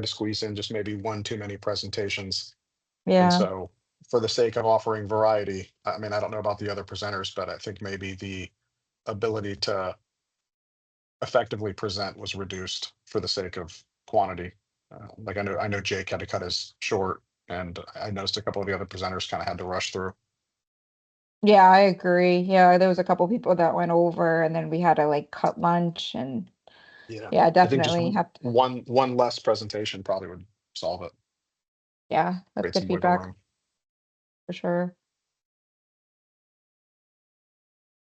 to squeeze in just maybe one too many presentations. And Yeah. so, for the sake of offering variety, I mean, I don't know about the other presenters, but I think maybe the ability to effectively present was reduced for the sake of quantity. Like I know Jake had to cut his short, and I noticed a couple of the other presenters kind of had to rush through. Yeah, I agree. Yeah, there was a couple people that went over and then we had to like cut lunch and Yeah, yeah, I think just definitely have to. one less presentation probably would solve it, Yeah, that's create good some wiggle feedback room. for sure.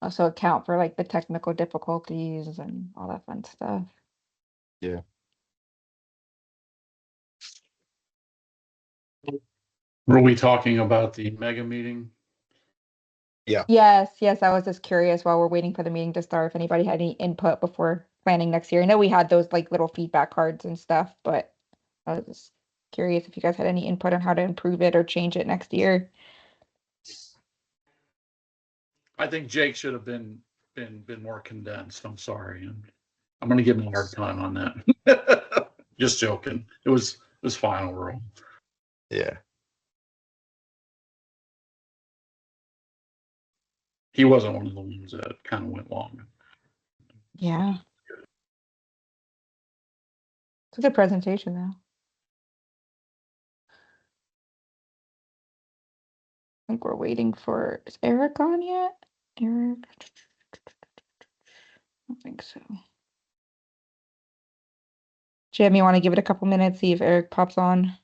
Also account for like the technical difficulties and all that fun stuff. Yeah. Were we talking about the mega meeting? Yeah. Yes, yes, I was just curious while we're waiting for the meeting to start if anybody had any input before planning next year. I know we had those like little feedback cards and stuff, but I was just curious if you guys had any input on how to improve it or change it next year. I think Jake should have been more condensed. I'm sorry. I'm going to give him a hard time on that. Just joking. It was final rule. Yeah. He wasn't one of the ones that kind of went long. Yeah. It's a good presentation though. I think we're waiting for, is Eric on yet? Eric? I don't think so. Jim, you want to give it a couple minutes, see if Eric pops on?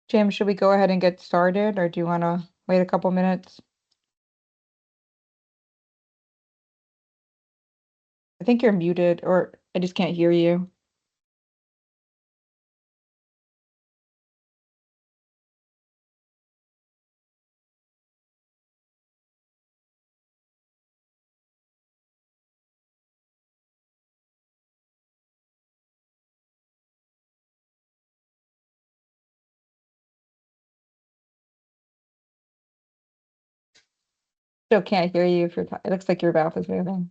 Jim, should we go ahead and get started or do you want to wait a couple minutes? I think you're muted or I just can't hear you. Still can't hear you if you're, it looks like your mouth is moving.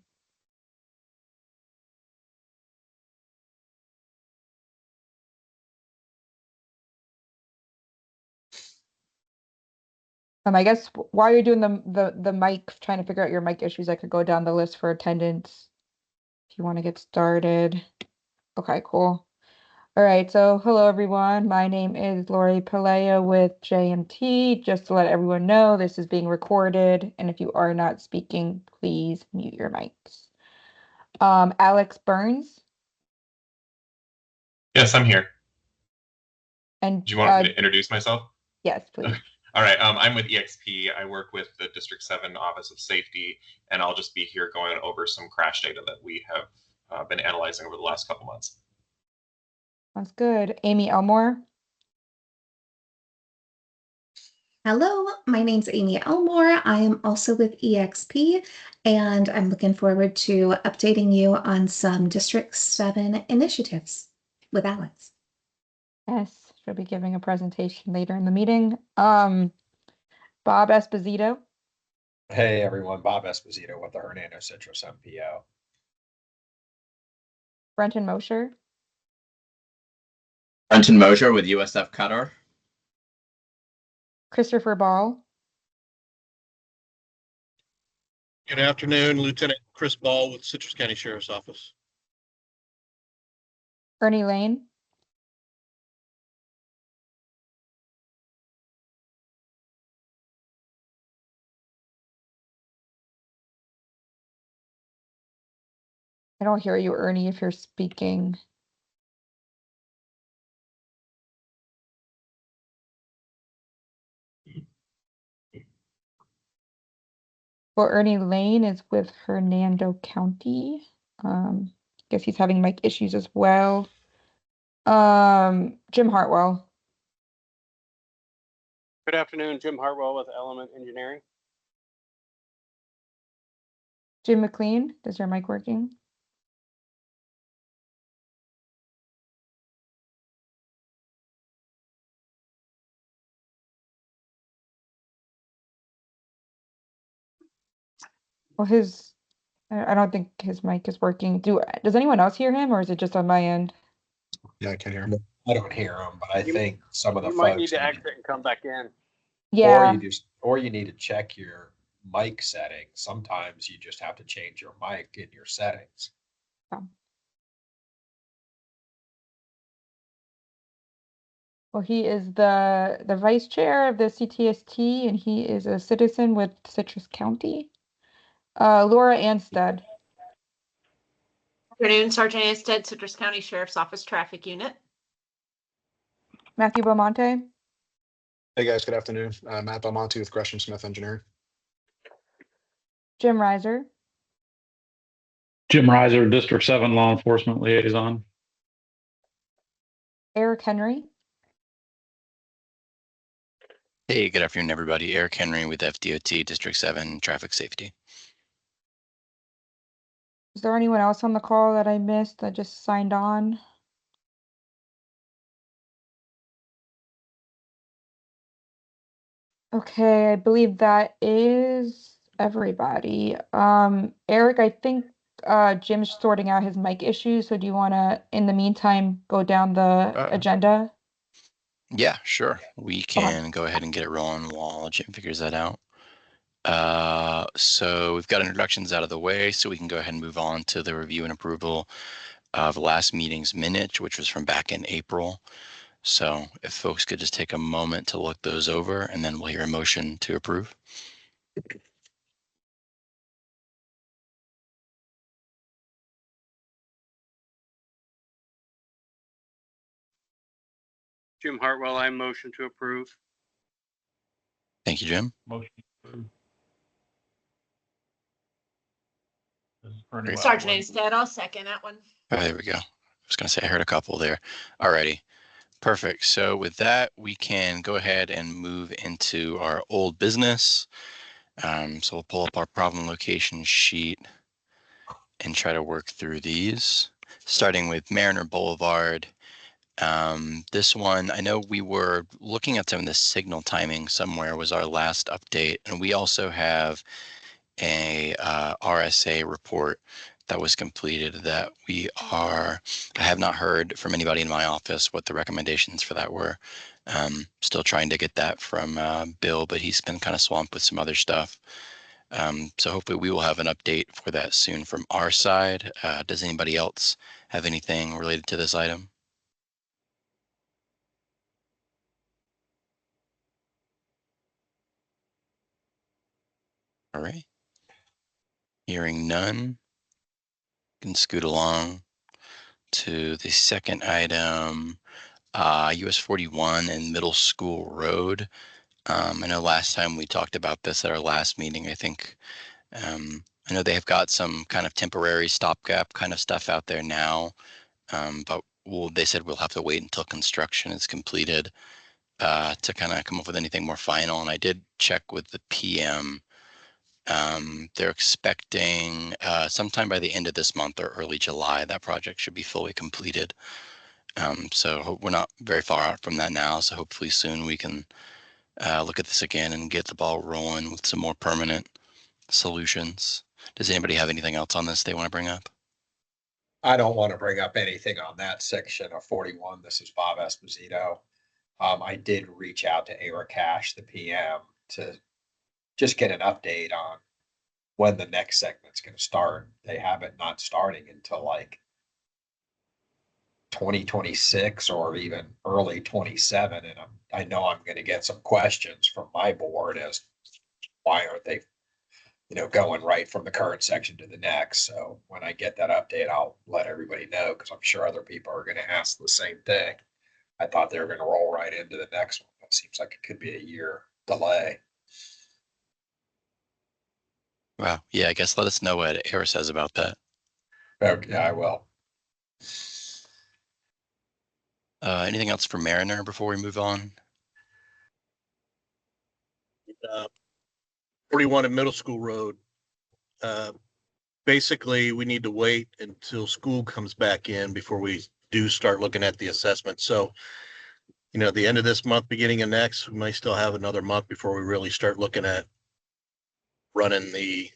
I guess while you're doing the mic, trying to figure out your mic issues, I could go down the list for attendance if you want to get started. Okay, cool. All right, so hello everyone. My name is Lori Peleya with JMT. Just to let everyone know, this is being recorded, and if you are not speaking, please mute your mics. Alex Burns. Yes, I'm here. And Do you want me to introduce myself? Yes, please. All right, I'm with EXP. I work with the District 7 Office of Safety, and I'll just be here going over some crash data that we have been analyzing over the last couple months. That's good. Amy Elmore. Hello, my name's Amy Elmore. I am also with EXP, and I'm looking forward to updating you on some District 7 initiatives with Alex. Yes, she'll be giving a presentation later in the meeting. Bob Esposito. Hey everyone, Bob Esposito with the Hernando Citrus MPO. Brenton Mosher. Brenton Mosher with USF Qatar. Christopher Ball. Good afternoon, Lieutenant Chris Ball with Citrus County Sheriff's Office. Ernie Lane, I don't hear you, Ernie, if you're speaking. Well, Ernie Lane is with Hernando County. Guess he's having mic issues as well. Jim Hartwell. Good afternoon, Jim Hartwell with Element Engineering. Jim McLean, is your mic working? Well, I don't think his mic is working. Does anyone else hear him, or is it just on my end? Yeah, I can hear him. I don't hear them, but I You- think some of the You might need folks to exit and come back in. Yeah. or you need to check your mic settings. Sometimes you just have to change your mic in your settings. Well, he is the vice chair of the CTST, and he is a citizen with Citrus County. Laura Anstead. Afternoon, Sergeant Anstead, Citrus County Sheriff's Office Traffic Unit. Matthew Beaumonte. Hey guys, good afternoon. Matt Belmonte with Gresham Smith Engineering. Jim Reiser. Jim Reiser, District 7 Law Enforcement Liaison. Eric Henry. Hey, good afternoon, everybody. Eric Henry with FDOT District 7 Traffic Safety. Is there anyone else on the call that I missed that just signed on? Okay, I believe that is everybody. Eric, I think Jim's sorting out his mic issues, so do you want to, in the meantime, go down the agenda? Yeah, sure. We can go ahead and get it rolling while Jim figures that out. So we've got introductions out of the way, so we can go ahead and move on to the review and approval of last meeting's minutes, which was from back in April. So if folks could just take a moment to look those over, and then we'll hear a motion to approve. Jim Hartwell, I motion to approve. Thank you, Jim. Motion approved. Sergeant Anstead, I'll second that one. Oh, there we go. I was going to say I heard a couple there. Alrighty. Perfect. So with that, we can go ahead and move into our old business. So we'll pull up our problem location sheet and try to work through these, starting with Mariner Boulevard. This one, I know we were looking at some of the signal timing somewhere was our last update, and we also have a RSA report that was completed that I have not heard from anybody in my office what the recommendations for that were. Still trying to get that from Bill, but he's been kind of swamped with some other stuff. So hopefully we will have an update for that soon from our side. Does anybody else have anything related to this item? All right. Hearing none, can scoot along to the second item, US 41 and Middle School Road. I know last time we talked about this at our last meeting, I think. I know they have got some kind of temporary stopgap kind of stuff out there now, but they said we'll have to wait until construction is completed to kind of come up with anything more final. And I did check with the PM. They're expecting sometime by the end of this month or early July, that project should be fully completed. So we're not very far out from that now. So hopefully soon we can look at this again and get the ball rolling with some more permanent solutions. Does anybody have anything else on this they want to bring up? I don't want to bring up anything on that section of 41. This is Bob Esposito. I did reach out to Eric Cash, the PM, to just get an update on when the next segment's gonna start. They have it not starting until like 2026 or even early 27. And I know I'm gonna get some questions from my board as why aren't they, going right from the current section to the next. So when I get that update, I'll let everybody know because I'm sure other people are gonna ask the same thing. I thought they were gonna roll right into the next one. It seems like it could be a year delay. Wow. Yeah, I guess let us know what Air says about that. Okay, I will. Anything else for Mariner before we move on? 41 and Middle School Road. Basically, we need to wait until school comes back in before we do start looking at the assessment. So, the end of this month, beginning of next, we may still have another month before we really start looking at running the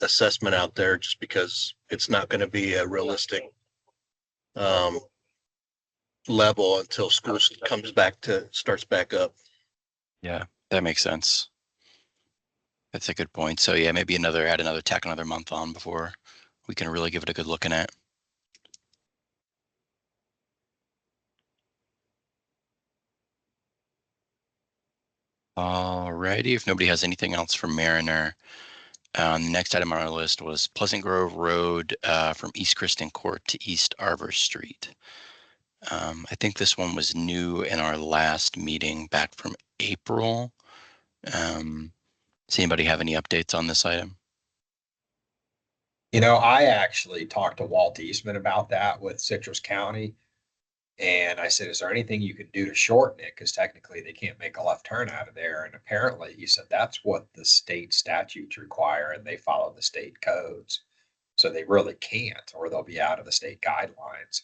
assessment out there, just because it's not going to be a realistic level until school starts back up. Yeah, that makes sense. That's a good point. So yeah, maybe tack another month on before we can really give it a good looking at. Alrighty, if nobody has anything else for Mariner, the next item on our list was Pleasant Grove Road from East Kristen Court to East Arbor Street. I think this one was new in our last meeting back from April. Does anybody have any updates on this item? I actually talked to Walt Eastman about that with Citrus County. And I said, is there anything you could do to shorten it? Because technically they can't make a left turn out of there. And apparently he said that's what the state statutes require and they follow the state codes. So they really can't, or they'll be out of the state guidelines.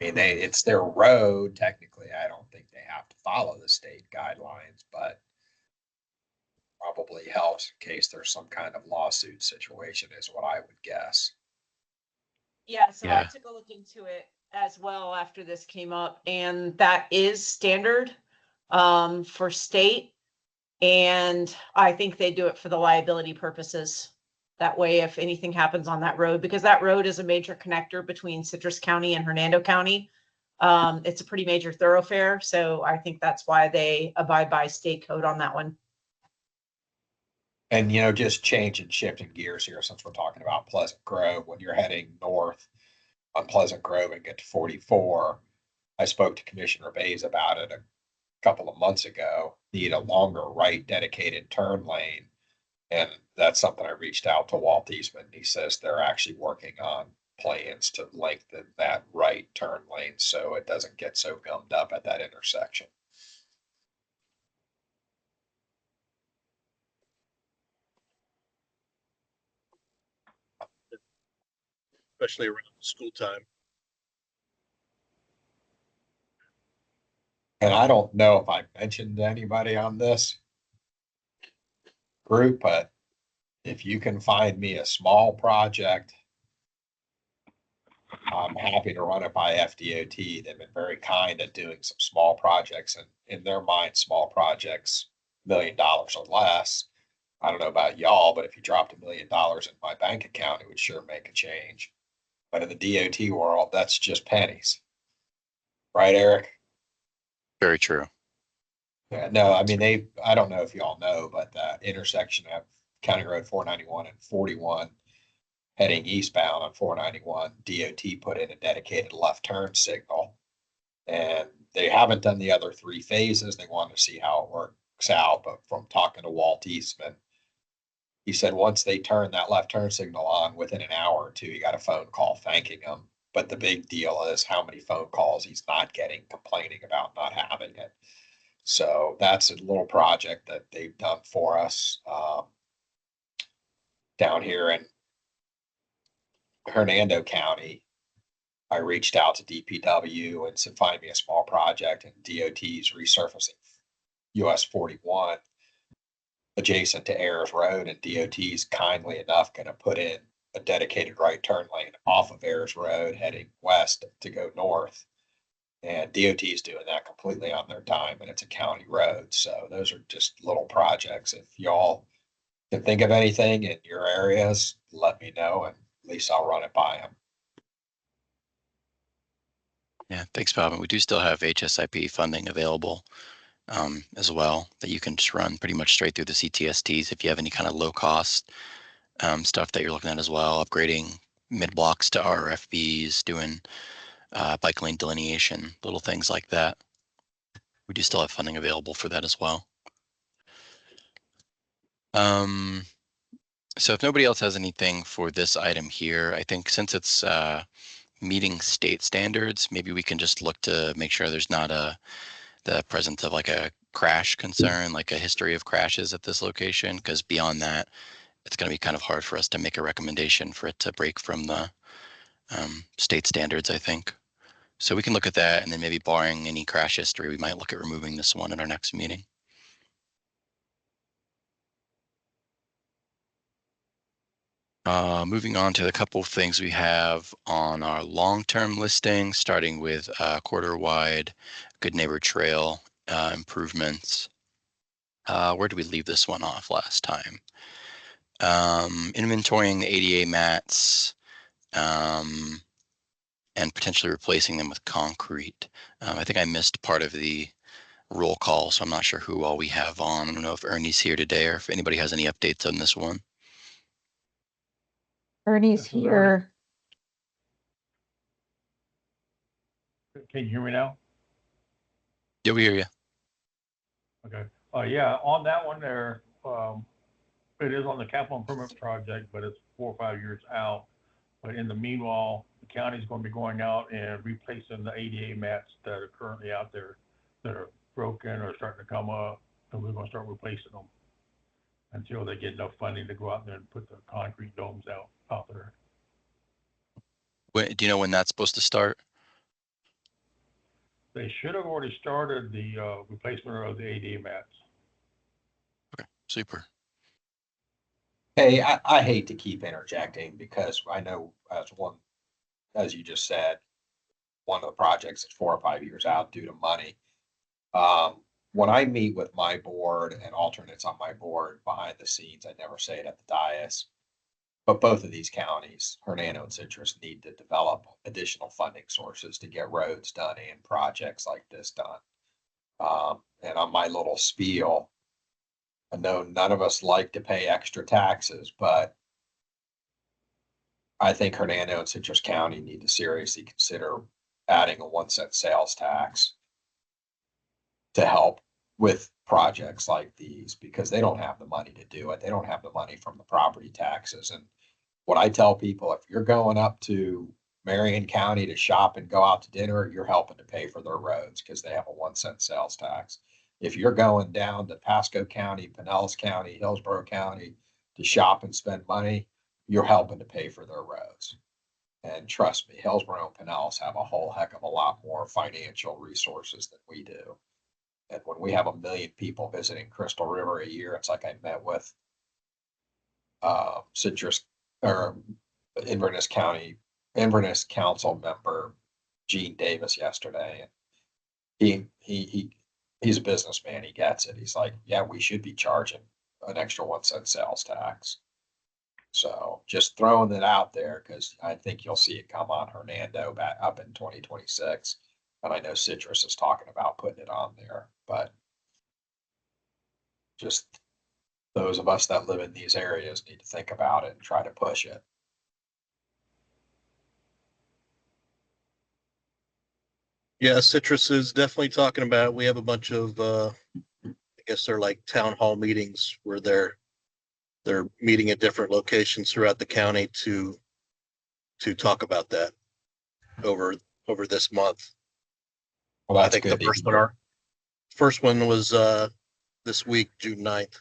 I mean, it's their road. Technically, I don't think they have to follow the state guidelines, but probably helps in case there's some kind of lawsuit situation is what I would guess. Yeah, so I Yeah. took a look into it as well after this came up, and that is standard for state. And I think they do it for the liability purposes. That way, if anything happens on that road, because that road is a major connector between Citrus County and Hernando County. It's a pretty major thoroughfare. So I think that's why they abide by state code on that one. And, just shifting gears here, since we're talking about Pleasant Grove, when you're heading north on Pleasant Grove and get to 44, I spoke to Commissioner Bays about it a couple of months ago, need a longer right dedicated turn lane. And that's something I reached out to Walt Eastman. He says they're actually working on plans to lengthen that right turn lane so it doesn't get so gummed up at that intersection. Especially around school time. And I don't know if I mentioned to anybody on this group, but if you can find me a small project, I'm happy to run it by FDOT. They've been very kind at doing some small projects, and in their mind, small projects, $1 million or less. I don't know about y'all, but if you dropped $1 million in my bank account, it would sure make a change. But in the DOT world, that's just pennies. Right, Eric? Very true. Yeah, no, I mean, I don't know if y'all know, but the intersection of County Road 491 and 41 heading eastbound on 491, DOT put in a dedicated left turn signal. And they haven't done the other 3 phases. They want to see how it works out. But from talking to Walt Eastman, he said once they turn that left turn signal on, within an hour or 2, he got a phone call thanking him. But the big deal is how many phone calls he's not getting complaining about not having it. So that's a little project that they've done for us down here in Hernando County. I reached out to DPW and said, find me a small project, and DOT's resurfacing US 41 adjacent to Ayers Road, and DOT's kindly enough going to put in a dedicated right turn lane off of Ayers Road heading west to go north. And DOT is doing that completely on their dime, and it's a county road. So those are just little projects. If y'all can think of anything in your areas, let me know, and at least I'll run it by them. Yeah, thanks, Bob. And we do still have HSIP funding available as well that you can just run pretty much straight through the CTSTs if you have any kind of low cost stuff that you're looking at as well, upgrading mid blocks to RFBs, doing bike lane delineation, little things like that. We do still have funding available for that as well. So if nobody else has anything for this item here, I think since it's meeting state standards, maybe we can just look to make sure there's not the presence of like a crash concern, like a history of crashes at this location, because beyond that, it's going to be kind of hard for us to make a recommendation for it to break from the state standards, I think. So we can look at that, and then maybe barring any crash history, we might look at removing this one at our next meeting. Moving on to the couple of things we have on our long-term listing, starting with quarter-wide Good Neighbor Trail improvements. Where did we leave this one off last time? Inventorying the ADA mats and potentially replacing them with concrete. I think I missed part of the roll call, so I'm not sure who all we have on. I don't know if Ernie's here today or if anybody has any updates on this one. Ernie's This is Ernie. here. Can you hear me now? Yeah, we hear you. Okay. Yeah, on that one there, it is on the capital improvement project, but it's 4 or 5 years out. But in the meanwhile, the county's going to be going out and replacing the ADA mats that are currently out there that are broken or starting to come up, and we're going to start replacing them until they get enough funding to go out there and put the concrete domes out there. Do you know when that's supposed to start? They should have already started the replacement of the ADA mats. Okay, super. Hey, I hate to keep interjecting because I know as you just said, one of the projects is 4 or 5 years out due to money. When I meet with my board and alternates on my board behind the scenes, I never say it at the dais, but both of these counties, Hernando and Citrus, need to develop additional funding sources to get roads done and projects like this done. And on my little spiel, I know none of us like to pay extra taxes, but I think Hernando and Citrus County need to seriously consider adding a 1 cent sales tax to help with projects like these because they don't have the money to do it. They don't have the money from the property taxes. And what I tell people, if you're going up to Marion County to shop and go out to dinner, you're helping to pay for their roads because they have a 1 cent sales tax. If you're going down to Pasco County, Pinellas County, Hillsborough County to shop and spend money, you're helping to pay for their roads. And trust me, Hillsborough and Pinellas have a whole heck of a lot more financial resources than we do. And when we have 1 million people visiting Crystal River a year, it's like I met with Citrus or Inverness Council member Gene Davis yesterday. And he's a businessman. He gets it. He's like, yeah, we should be charging an extra 1 cent sales tax. So just throwing it out there because I think you'll see it come on Hernando back up in 2026. And I know Citrus is talking about putting it on there, but just those of us that live in these areas need to think about it and try to push it. Yeah, Citrus is definitely talking about it. We have a bunch of, I guess they're like town hall meetings where they're meeting at different locations throughout the county to talk about that over this month. Well, I that's think the good. first one was this week, June 9th,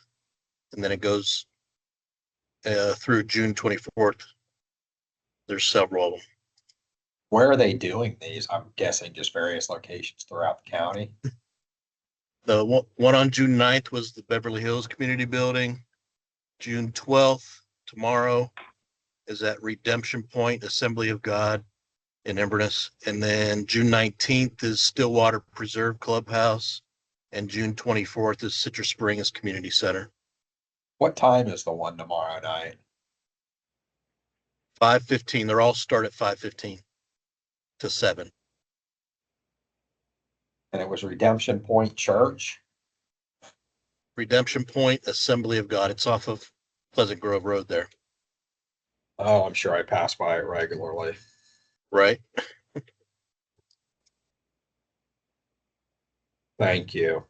and then it goes through June 24th. There's several of them. Where are they doing these? I'm guessing just various locations throughout the county. The one on June 9th was the Beverly Hills Community Building. June 12th, tomorrow, is at Redemption Point Assembly of God in Inverness. And then June 19th is Stillwater Preserve Clubhouse. And June 24th is Citrus Springs Community Center. What time is the one tomorrow night? 5:15. They're all start at 5:15 to 7. And it was Redemption Point Church. Redemption Point Assembly of God. It's off of Pleasant Grove Road there, Oh, I'm sure I pass by it regularly. right? Thank you.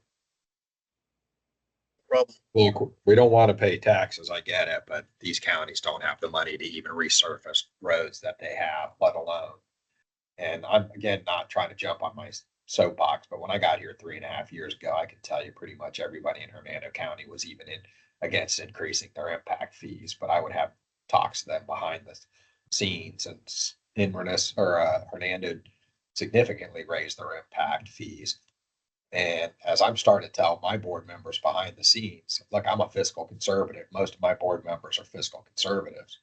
Problem. Well, we don't want to pay taxes, I get it, but these counties don't have the money to even resurface roads that they have, let alone. And I'm, again, not trying to jump on my soapbox, but when I got here 3.5 years ago, I can tell you pretty much everybody in Hernando County was even against increasing their impact fees, but I would have talks to them behind the scenes, and Inverness or Hernando significantly raised their impact fees. And as I'm starting to tell my board members behind the scenes, look, I'm a fiscal conservative. Most of my board members are fiscal conservatives.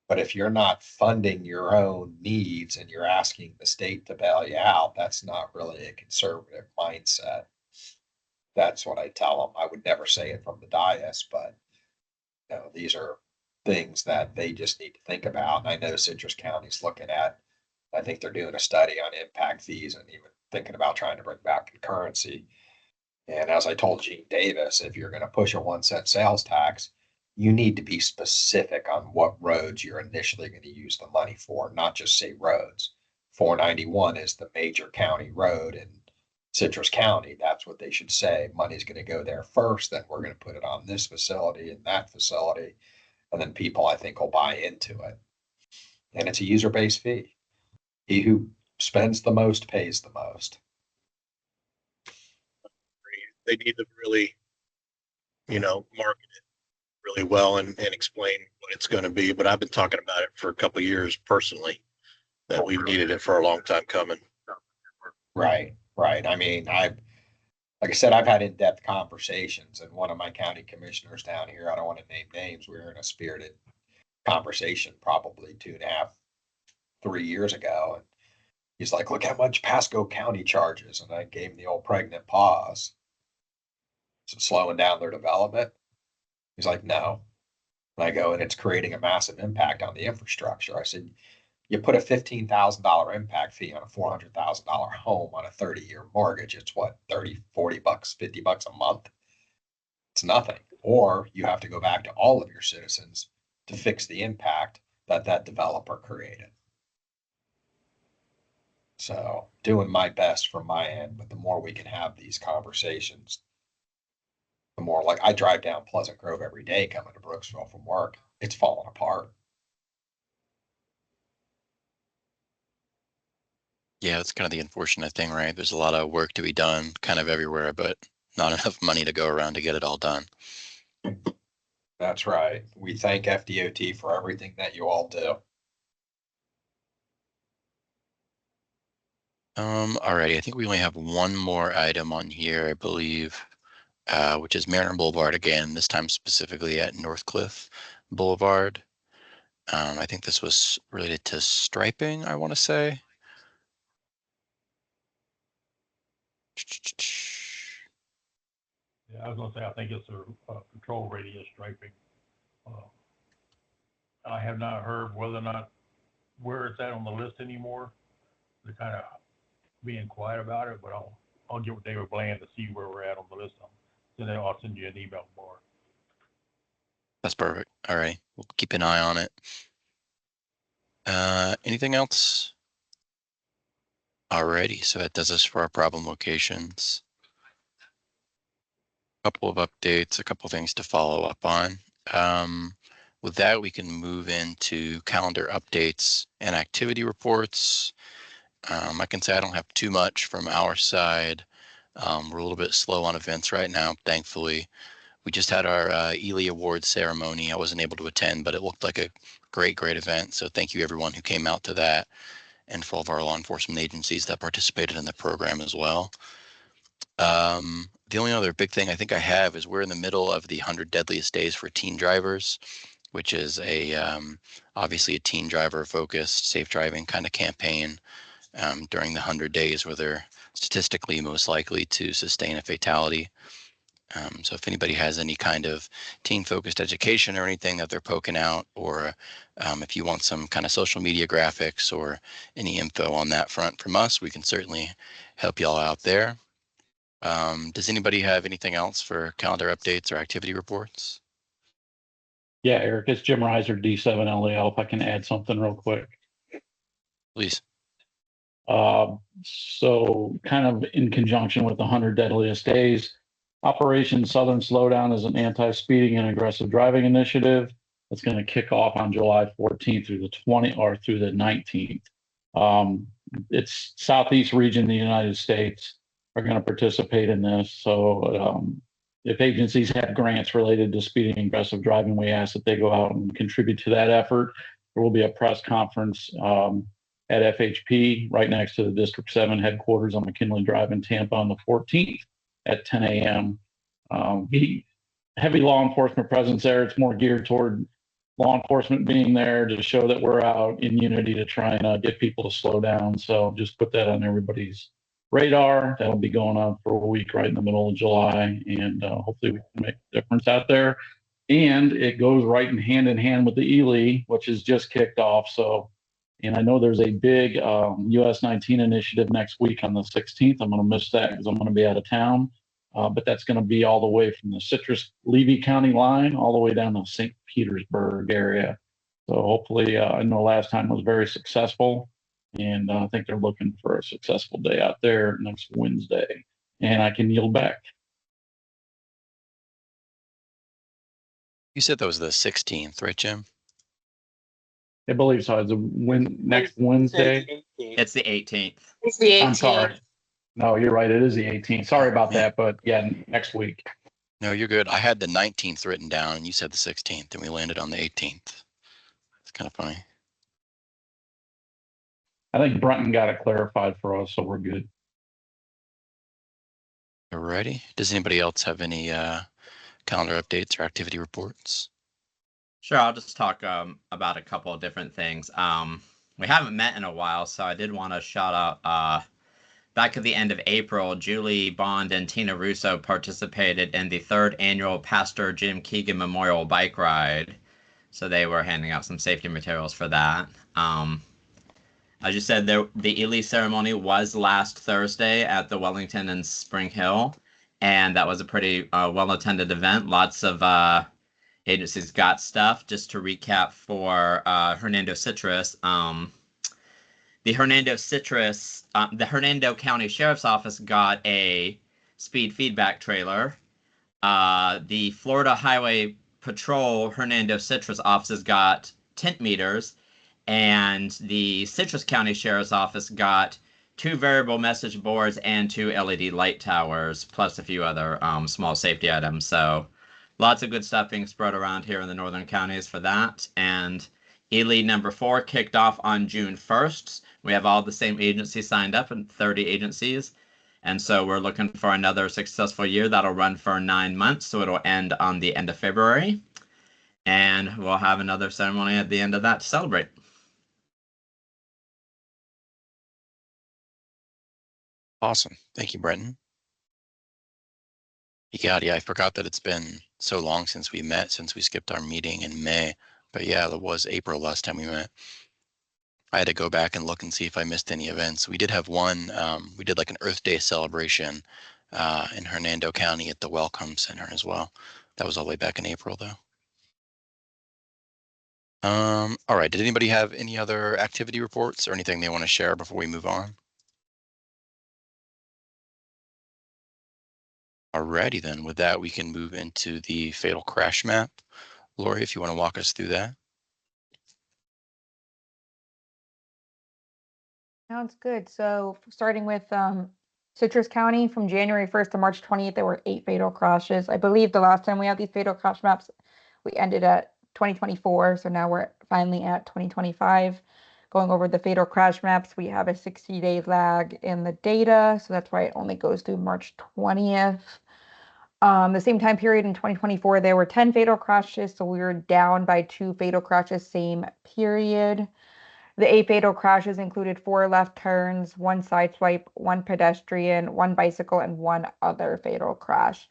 But if you're not funding your own needs and you're asking the state to bail you out, that's not really a conservative mindset. That's what I tell them. I would never say it from the dais, but these are things that they just need to think about. And I know Citrus County's looking at, I think they're doing a study on impact fees and even thinking about trying to bring back concurrency. And as I told Gene Davis, if you're going to push a 1 cent sales tax, you need to be specific on what roads you're initially going to use the money for, not just say roads. 491 is the major county road in Citrus County. That's what they should say. Money's going to go there first, then we're going to put it on this facility and that facility. And then people, I think, will buy into it. And it's a user-based fee. He who spends the most pays the most. They need to really, market it really well and explain what it's going to be. But I've been talking about it for a couple of years personally, that we've needed it for a long time coming. Right. I mean, like I said, I've had in-depth conversations, and one of my county commissioners down here, I don't want to name names, we were in a spirited conversation probably 2.5, 3 years ago. And he's like, look how much Pasco County charges. And I gave him the old pregnant pause. So slowing down their development. He's like, no. And I go, and it's creating a massive impact on the infrastructure. I said, you put a $15,000 impact fee on a $400,000 home on a 30-year mortgage. It's what, 30, 40 bucks, 50 bucks a month? It's nothing. Or you have to go back to all of your citizens to fix the impact that developer created. So doing my best from my end, but the more we can have these conversations, the more, like, I drive down Pleasant Grove every day coming to Brooksville from work. It's falling apart. Yeah, that's kind of the unfortunate thing, right? There's a lot of work to be done kind of everywhere, but not enough money to go around to get it all done. That's right. We thank FDOT for everything that you all do. Alrighty, I think we only have one more item on here, I believe, which is Mariner Boulevard again, this time specifically at Northcliffe Boulevard. I think this was related to striping, I want to say. Yeah, I was gonna say, I think it's a control radius striping. I have not heard whether or not, where it's at on the list anymore. They're kind of being quiet about it, but I'll get with David Bland to see where we're at on the list. Then I'll send you an email more. That's perfect. All right, we'll keep an eye on it. Anything else? Alrighty, so that does us for our problem locations. Couple of updates, a couple things to follow up on. With that, we can move into calendar updates and activity reports. I can say I don't have too much from our side. We're a little bit slow on events right now, thankfully. We just had our Ely Awards ceremony. I wasn't able to attend, but it looked like a great event. So thank you everyone who came out to that, and for all of our law enforcement agencies that participated in the program as well. The only other big thing I think I have is we're in the middle of the 100 Deadliest Days for Teen Drivers, which is obviously a teen driver focused safe driving kind of campaign during the 100 days where they're statistically most likely to sustain a fatality. So if anybody has any kind of teen-focused education or anything that they're poking out, or if you want some kind of social media graphics or any info on that front from us, we can certainly help y'all out there. Does anybody have anything else for calendar updates or activity reports? Yeah, Eric, it's Jim Reiser, D7LAL, if I can add something real quick. Please. So kind of in conjunction with the 100 Deadliest Days, Operation Southern Slowdown is an anti-speeding and aggressive driving initiative that's going to kick off on July 14th through the 19th. It's Southeast region of the United States are going to participate in this. So if agencies have grants related to speeding and aggressive driving, we ask that they go out and contribute to that effort. There will be a press conference at FHP right next to the District 7 headquarters on McKinley Drive in Tampa on the 14th at 10 a.m. Heavy law enforcement presence there. It's more geared toward law enforcement being there to show that we're out in unity to try and get people to slow down. So just put that on everybody's radar. That'll be going on for a week right in the middle of July, and hopefully we can make a difference out there. And it goes right in hand with the ELE, which has just kicked off. So, and I know there's a big US 19 initiative next week on the 16th. I'm going to miss that because I'm going to be out of town. But that's going to be all the way from the Citrus-Levy County line all the way down to St. Petersburg area. So hopefully, I know last time was very successful, and I think they're looking for a successful day out there next Wednesday. And I can yield back. You said that was the 16th, right, Jim? I believe so. It's next Wednesday. It's the 18th. It's the 18th. I'm sorry. No, you're right. It is the 18th. Sorry about that, but yeah, next week. No, you're good. I had the 19th written down and you said the 16th and we landed on the 18th. It's kind of funny. I think Brenton got it clarified for us, so we're good. Alrighty. Does anybody else have any calendar updates or activity reports? Sure, I'll just talk about a couple of different things. We haven't met in a while, so I did want to shout out back at the end of April, Julie Bond and Tina Russo participated in the 3rd annual Pastor Jim Keegan Memorial Bike Ride. So they were handing out some safety materials for that. As you said, the ELE ceremony was last Thursday at the Wellington and Spring Hill, and that was a pretty well-attended event. Lots of agencies got stuff. Just to recap for Hernando Citrus, the Hernando County Sheriff's Office got a speed feedback trailer. The Florida Highway Patrol Hernando Citrus offices got tint meters, and the Citrus County Sheriff's Office got 2 variable message boards and 2 LED light towers, plus a few other small safety items. So lots of good stuff being spread around here in the northern counties for that. And ELE number 4 kicked off on June 1st. We have all the same agencies signed up, and 30 agencies. And so we're looking for another successful year that'll run for 9 months. So it'll end on the end of February. And we'll have another ceremony at the end of that to celebrate. Awesome. Thank you, Brenton. Yeah, I forgot that it's been so long since we met, since we skipped our meeting in May. But yeah, it was April last time we met. I had to go back and look and see if I missed any events. We did have one, we did like an Earth Day celebration in Hernando County at the Welcome Center as well. That was all the way back in April though. All right, did anybody have any other activity reports or anything they want to share before we move on? Alrighty then, with that, we can move into the fatal crash map. Lori, if you want to walk us through that. Sounds good. So starting with Citrus County from January 1st to March 20th, there were 8 fatal crashes. I believe the last time we had these fatal crash maps, we ended at 2024. So now we're finally at 2025. Going over the fatal crash maps, we have a 60-day lag in the data. So that's why it only goes through March 20th. The same time period in 2024, there were 10 fatal crashes. So we were down by 2 fatal crashes, same period. The 8 fatal crashes included 4 left turns, 1 sideswipe, 1 pedestrian, 1 bicycle, and 1 other fatal crash.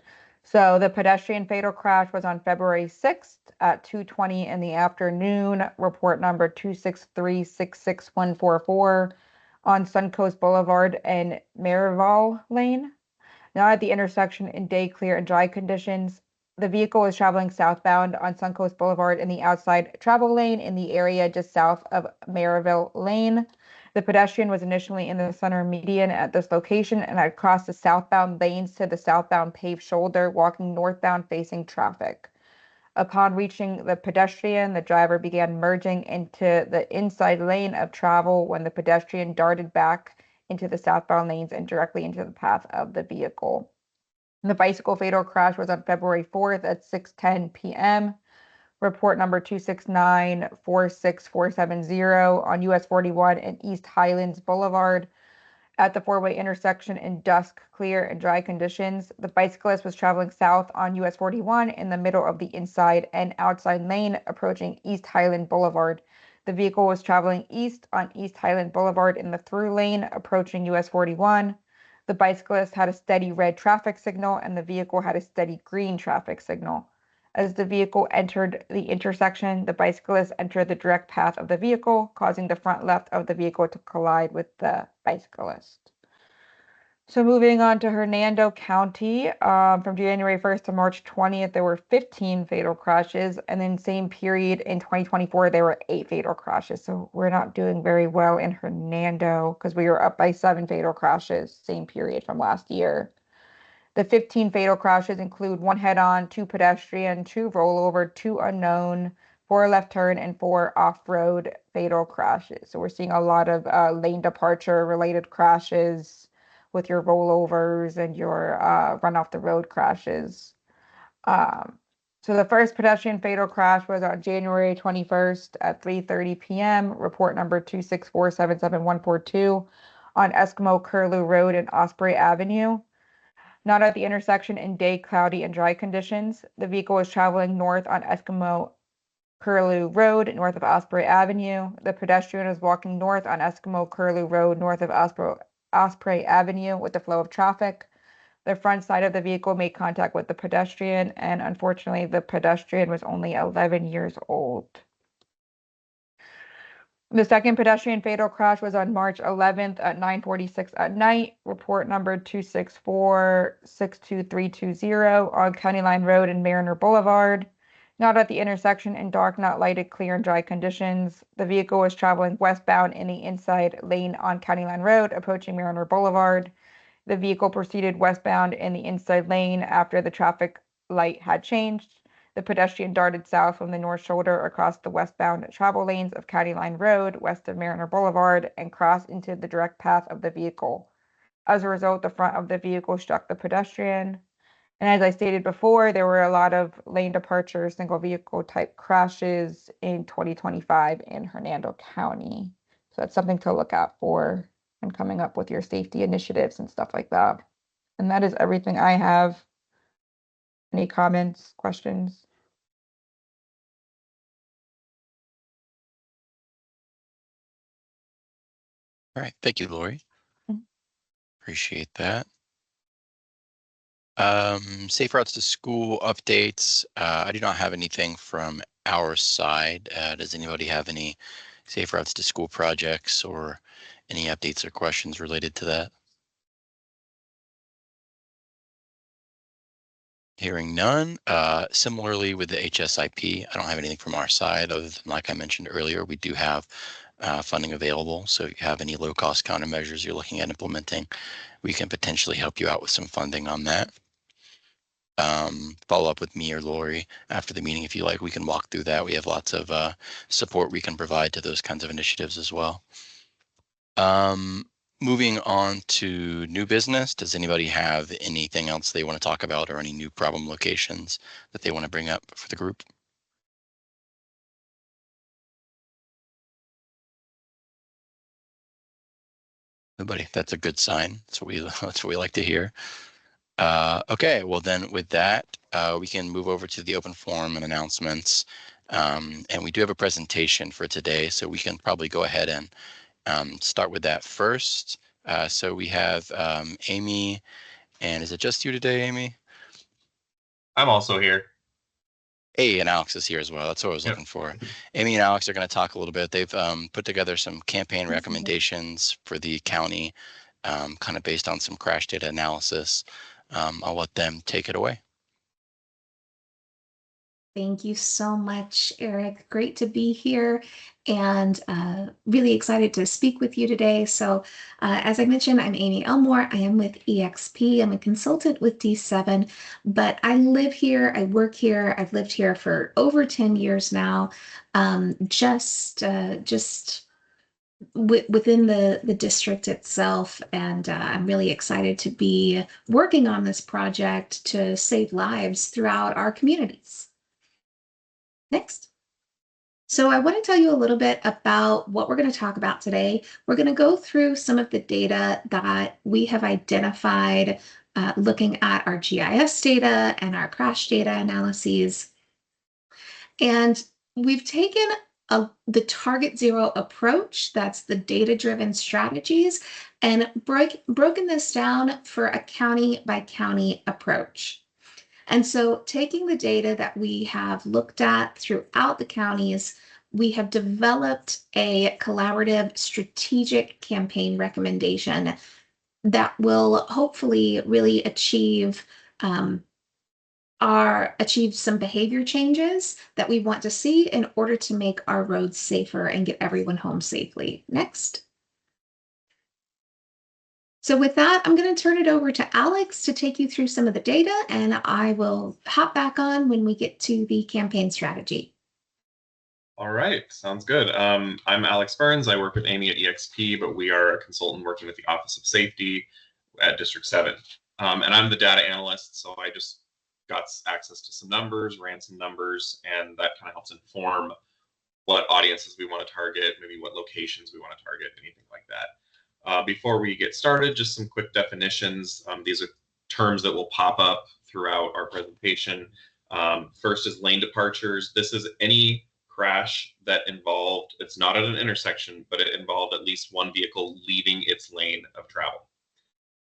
So the pedestrian fatal crash was on February 6th at 2:20 in the afternoon, report number 263-66144 on Suncoast Boulevard and Marival Lane. Now at the intersection in day clear and dry conditions. The vehicle was traveling southbound on Suncoast Boulevard in the outside travel lane in the area just south of Maryville Lane. The pedestrian was initially in the center median at this location and had crossed the southbound lanes to the southbound paved shoulder, walking northbound facing traffic. Upon reaching the pedestrian, the driver began merging into the inside lane of travel when the pedestrian darted back into the southbound lanes and directly into the path of the vehicle. The bicycle fatal crash was on February 4th at 6:10 p.m. Report number 269-46470 on US 41 and East Highlands Boulevard at the four-way intersection in dusk, clear, and dry conditions. The bicyclist was traveling south on US 41 in the middle of the inside and outside lane approaching East Highland Boulevard. The vehicle was traveling east on East Highland Boulevard in the through lane approaching US 41. The bicyclist had a steady red traffic signal and the vehicle had a steady green traffic signal. As the vehicle entered the intersection, the bicyclist entered the direct path of the vehicle, causing the front left of the vehicle to collide with the bicyclist. So moving on to Hernando County, from January 1st to March 20th, there were 15 fatal crashes. And then same period in 2024, there were 8 fatal crashes. So we're not doing very well in Hernando because we were up by 7 fatal crashes, same period from last year. The 15 fatal crashes include 1 head-on, 2 pedestrian, 2 rollover, 2 unknown, 4 left turn, and 4 off-road fatal crashes. So we're seeing a lot of lane departure related crashes with your rollovers and your run off the road crashes. So the first pedestrian fatal crash was on January 21st at 3:30 p.m. Report number 264-77142 on Eskimo Curlew Road and Osprey Avenue. Not at the intersection in day, cloudy, and dry conditions. The vehicle was traveling north on Eskimo Curlew Road, north of Osprey Avenue. The pedestrian was walking north on Eskimo Curlew Road, north of Osprey Avenue, with the flow of traffic. The front side of the vehicle made contact with the pedestrian, and unfortunately, the pedestrian was only 11 years old. The second pedestrian fatal crash was on March 11th at 9:46 at night. Report number 264-62320 on County Line Road and Mariner Boulevard. Not at the intersection in dark, not lighted, clear, and dry conditions. The vehicle was traveling westbound in the inside lane on County Line Road, approaching Mariner Boulevard. The vehicle proceeded westbound in the inside lane after the traffic light had changed. The pedestrian darted south from the north shoulder across the westbound travel lanes of County Line Road, west of Mariner Boulevard, and crossed into the direct path of the vehicle. As a result, the front of the vehicle struck the pedestrian. And as I stated before, there were a lot of lane departure, single vehicle type crashes in 2025 in Hernando County. So that's something to look out for and coming up with your safety initiatives and stuff like that. And that is everything I have. Any comments, questions? All right. Thank you, Lori. Mhm. Appreciate that. Safe routes to school updates. I do not have anything from our side. Does anybody have any safe routes to school projects or any updates or questions related to that? Hearing none. Similarly with the HSIP, I don't have anything from our side other than, like I mentioned earlier, we do have funding available. So if you have any low-cost countermeasures you're looking at implementing, we can potentially help you out with some funding on that. Follow up with me or Lori after the meeting if you like. We can walk through that. We have lots of support we can provide to those kinds of initiatives as well. Moving on to new business. Does anybody have anything else they want to talk about or any new problem locations that they want to bring up for the group? Nobody. That's a good sign. That's what we like to hear. Okay, well then with that, we can move over to the open forum and announcements. And we do have a presentation for today, so we can probably go ahead and start with that first. So we have Amy, and is it just you today, Amy? I'm also here. Hey, and Alex is here as well. That's what I was Yep. looking for. Amy and Alex are going to talk a little bit. They've put together some campaign recommendations for the county, kind of based on some crash data analysis. I'll let them take it away. Thank you so much, Eric. Great to be here and really excited to speak with you today. So as I mentioned, I'm Amy Elmore. I am with EXP. I'm a consultant with D7, but I live here, I work here. I've lived here for over 10 years now. Just within the district itself. And I'm really excited to be working on this project to save lives throughout our communities. Next. So I want to tell you a little bit about what we're going to talk about today. We're going to go through some of the data that we have identified looking at our GIS data and our crash data analyses. And we've taken the target zero approach, that's the data-driven strategies, and broken this down for a county by county approach. And so taking the data that we have looked at throughout the counties, we have developed a collaborative strategic campaign recommendation that will hopefully really achieve some behavior changes that we want to see in order to make our roads safer and get everyone home safely. Next. So with that, I'm going to turn it over to Alex to take you through some of the data, and I will hop back on when we get to the campaign strategy. All right, sounds good. I'm Alex Burns. I work with Amy at EXP, but we are a consultant working with the Office of Safety at District 7. And I'm the data analyst, so I just got access to some numbers, ran some numbers, and that kind of helps inform what audiences we want to target, maybe what locations we want to target, anything like that. Before we get started, just some quick definitions. These are terms that will pop up throughout our presentation. First is lane departures. This is any crash that involved, it's not at an intersection, but it involved at least one vehicle leaving its lane of travel.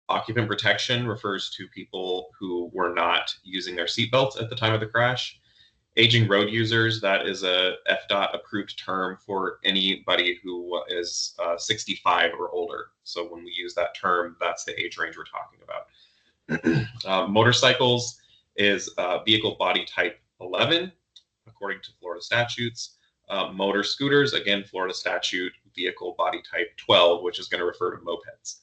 Occupant protection refers to people who were not using their seatbelts at the time of the crash. Aging road users, that is a FDOT approved term for anybody who is 65 or older. So when we use that term, that's the age range we're talking about. Motorcycles is vehicle body type 11, according to Florida statutes. Motor scooters, again, Florida statute, vehicle body type 12, which is going to refer to mopeds.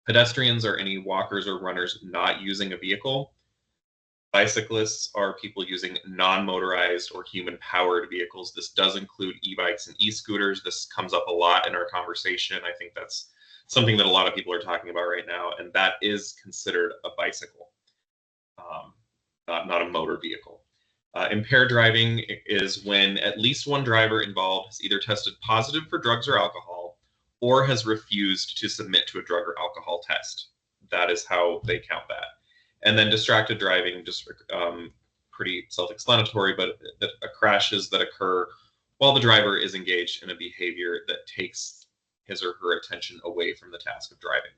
Pedestrians are any walkers or runners not using a vehicle. Bicyclists are people using non-motorized or human-powered vehicles. This does include e-bikes and e-scooters. This comes up a lot in our conversation. I think that's something that a lot of people are talking about right now, and that is considered a bicycle, not a motor vehicle. Impaired driving is when at least one driver involved has either tested positive for drugs or alcohol or has refused to submit to a drug or alcohol test. That is how they count that. And then distracted driving, just pretty self-explanatory, but crashes that occur while the driver is engaged in a behavior that takes his or her attention away from the task of driving.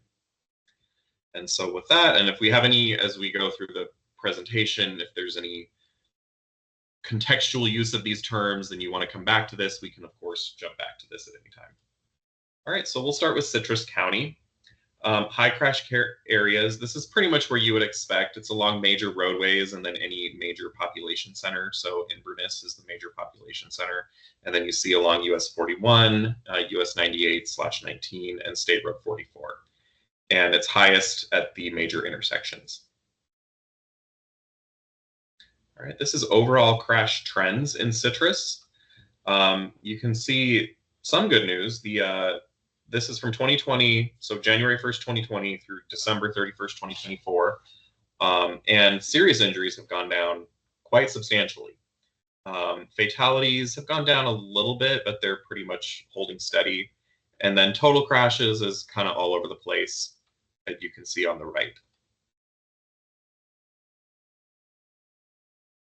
And so with that, and if we have any, as we go through the presentation, if there's any contextual use of these terms, then you want to come back to this, we can of course jump back to this at any time. All right, so we'll start with Citrus County. High crash areas, this is pretty much where you would expect. It's along major roadways and then any major population center. So Inverness is the major population center. And then you see along US 41, US 98/19, and State Road 44. And it's highest at the major intersections. All right, this is overall crash trends in Citrus. You can see some good news. This is from 2020, so January 1st, 2020 through December 31st, 2024. And serious injuries have gone down quite substantially. Fatalities have gone down a little bit, but they're pretty much holding steady. And then total crashes is kind of all over the place, as you can see on the right.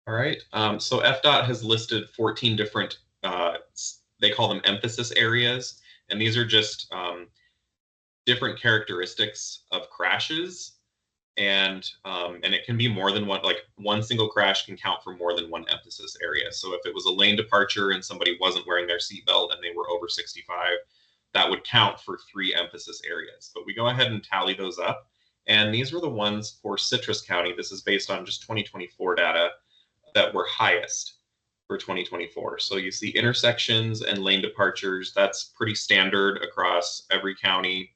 All right, so FDOT has listed 14 different, they call them emphasis areas. And these are just different characteristics of crashes and it can be more than one. Like one single crash can count for more than one emphasis area. So if it was a lane departure and somebody wasn't wearing their seatbelt and they were over 65, that would count for 3 emphasis areas. But we go ahead and tally those up. And these were the ones for Citrus County. This is based on just 2024 data that were highest for 2024. So you see intersections and lane departures. That's pretty standard across every county,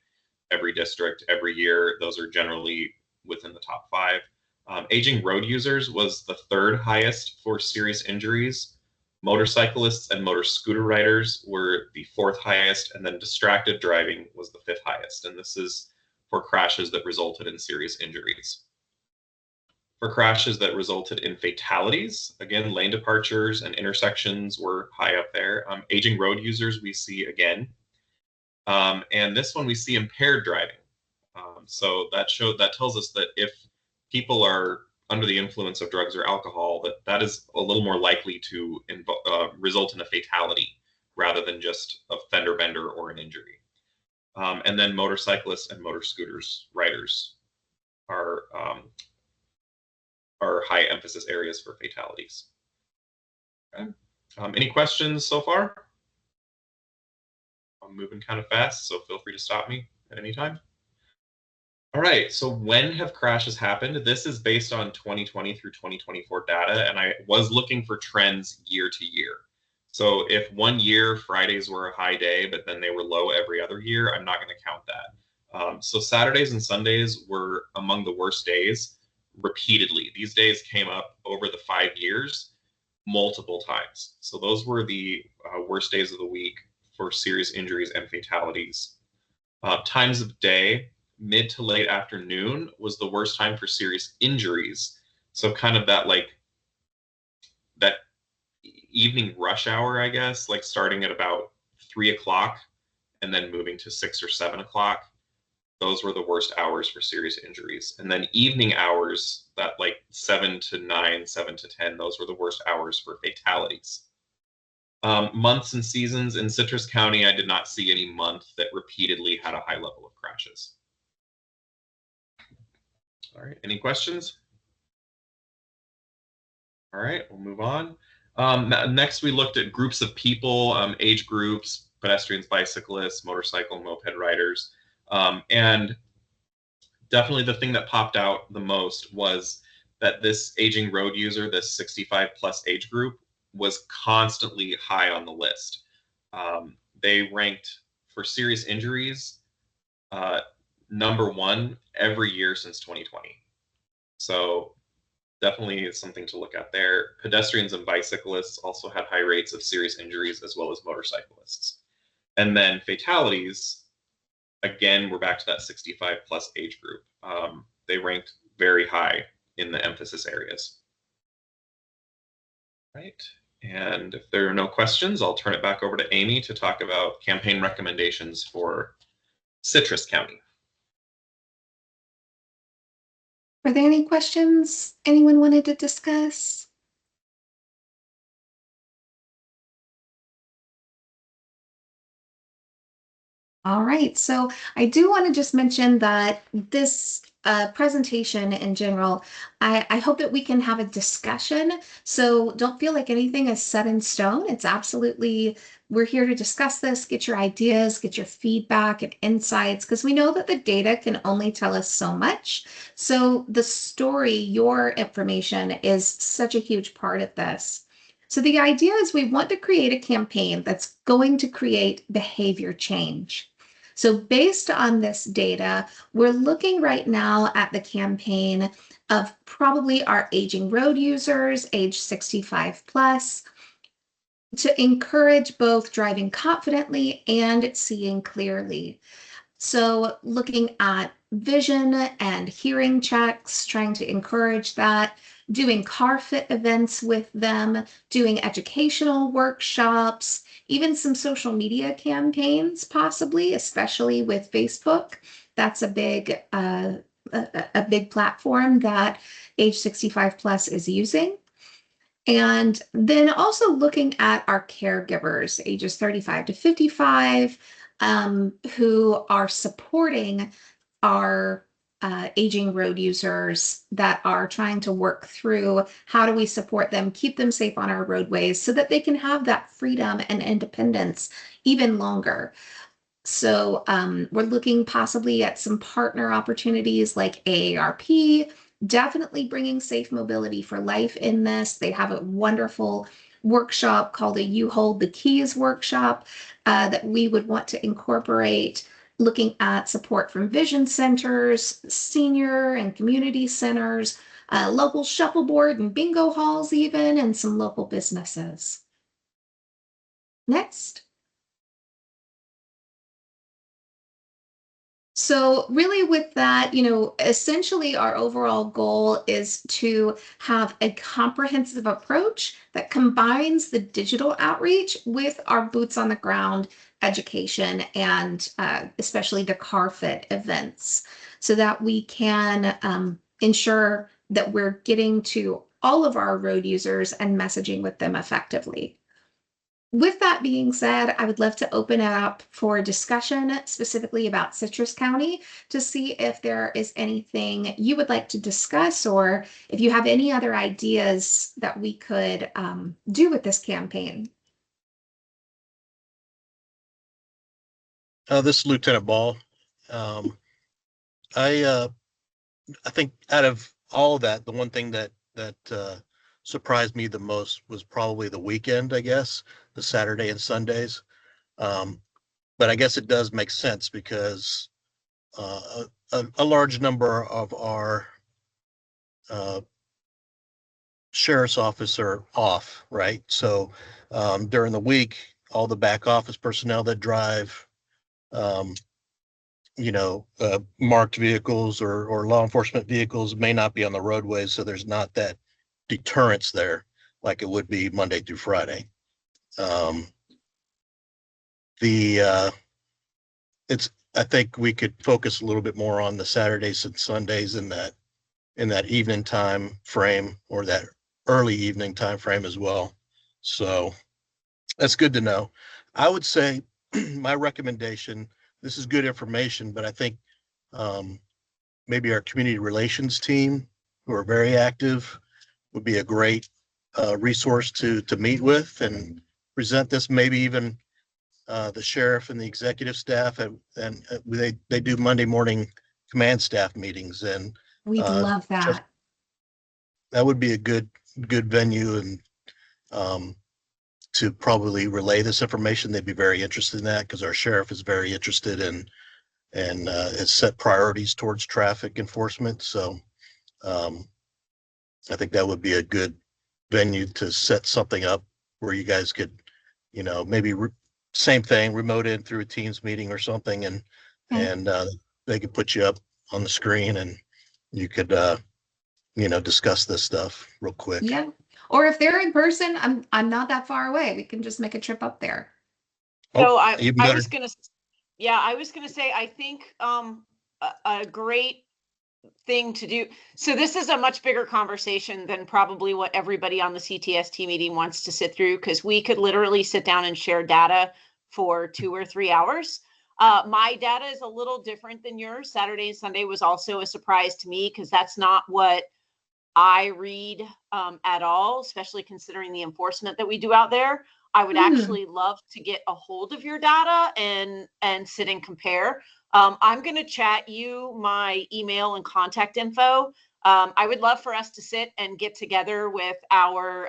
every district, every year. Those are generally within the top 5. Aging road users was the 3rd highest for serious injuries. Motorcyclists and motor scooter riders were the 4th highest, and then distracted driving was the 5th highest. And this is for crashes that resulted in serious injuries. For crashes that resulted in fatalities, again, lane departures and intersections were high up there. Aging road users we see again. And this one we see impaired driving. So that tells us that if people are under the influence of drugs or alcohol, that is a little more likely to result in a fatality rather than just a fender bender or an injury. And then motorcyclists and motor scooters riders are high emphasis areas for fatalities. Okay. Any questions so far? I'm moving kind of fast, so feel free to stop me at any time. All right, so when have crashes happened? This is based on 2020 through 2024 data, and I was looking for trends year to year. So if one year Fridays were a high day, but then they were low every other year, I'm not going to count that. So Saturdays and Sundays were among the worst days repeatedly. These days came up over the 5 years multiple times. So those were the worst days of the week for serious injuries and fatalities. Times of day, mid to late afternoon was the worst time for serious injuries. So kind of that evening rush hour, I guess, like starting at about 3 o'clock and then moving to 6 or 7 o'clock. Those were the worst hours for serious injuries. And then evening hours, that like 7 to 9, 7 to 10, those were the worst hours for fatalities. Months and seasons in Citrus County, I did not see any month that repeatedly had a high level of crashes. All right, any questions? All right, we'll move on. Next, we looked at groups of people, age groups, pedestrians, bicyclists, motorcycle, moped riders. And definitely the thing that popped out the most was that this aging road user, this 65 plus age group, was constantly high on the list. They ranked for serious injuries #1 every year since 2020. So definitely is something to look at there. Pedestrians and bicyclists also had high rates of serious injuries, as well as motorcyclists. And then fatalities, again, we're back to that 65 plus age group. They ranked very high in the emphasis areas. Right. And if there are no questions, I'll turn it back over to Amy to talk about campaign recommendations for Citrus County. Are there any questions anyone wanted to discuss? All right, so I do want to just mention that this presentation in general, I hope that we can have a discussion. So don't feel like anything is set in stone. It's absolutely, we're here to discuss this, get your ideas, get your feedback and insights, because we know that the data can only tell us so much. So the story, your information is such a huge part of this. So the idea is we want to create a campaign that's going to create behavior change. So based on this data, we're looking right now at the campaign of probably our aging road users, age 65 plus, to encourage both driving confidently and seeing clearly. So looking at vision and hearing checks, trying to encourage that, doing car fit events with them, doing educational workshops, even some social media campaigns, possibly, especially with Facebook. That's a big platform that age 65 plus is using. And then also looking at our caregivers, ages 35 to 55, who are supporting our aging road users that are trying to work through how do we support them, keep them safe on our roadways so that they can have that freedom and independence even longer. So we're looking possibly at some partner opportunities like AARP, definitely bringing Safe Mobility for Life in this. They have a wonderful workshop called a You Hold the Keys workshop that we would want to incorporate, looking at support from vision centers, senior and community centers, local shuffleboard and bingo halls even, and some local businesses. Next. So really with that, essentially our overall goal is to have a comprehensive approach that combines the digital outreach with our boots on the ground education and especially the car fit events so that we can ensure that we're getting to all of our road users and messaging with them effectively. With that being said, I would love to open it up for discussion specifically about Citrus County to see if there is anything you would like to discuss or if you have any other ideas that we could do with this campaign. This is Lieutenant Ball. I think out of all of that, the one thing that surprised me the most was probably the weekend, I guess, the Saturday and Sundays. But I guess it does make sense because a large number of our sheriff's office are off, right? So during the week, all the back office personnel that drive, marked vehicles or law enforcement vehicles may not be on the roadways, so there's not that deterrence there like it would be Monday through Friday. I think we could focus a little bit more on the Saturdays and Sundays in that evening time frame or that early evening time frame as well. So that's good to know. I would say my recommendation, this is good information, but I think maybe our community relations team, who are very active, would be a great resource to meet with and present this. Maybe even the sheriff and the executive staff, and they do Monday morning command staff meetings, and We'd love that. That would be a good venue and to probably relay this information. They'd be very interested in that because our sheriff is very interested in and has set priorities towards traffic enforcement. So I think that would be a good venue to set something up where you guys could, maybe same thing, remote in through a Teams meeting or something, and they could put you up on the screen and you could discuss this stuff real quick. Yeah. Or if they're in person, I'm not that far away. We can just make a trip up there. So I was gonna say, I think a great thing to do. So this is a much bigger conversation than probably what everybody on the CTST meeting wants to sit through, because we could literally sit down and share data for 2 or 3 hours. My data is a little different than yours. Saturday and Sunday was also a surprise to me because that's not what I read at all, especially considering the enforcement that we do out there. I would actually love to get a hold of your data and sit and compare. I'm going to chat you my email and contact info. I would love for us to sit and get together with our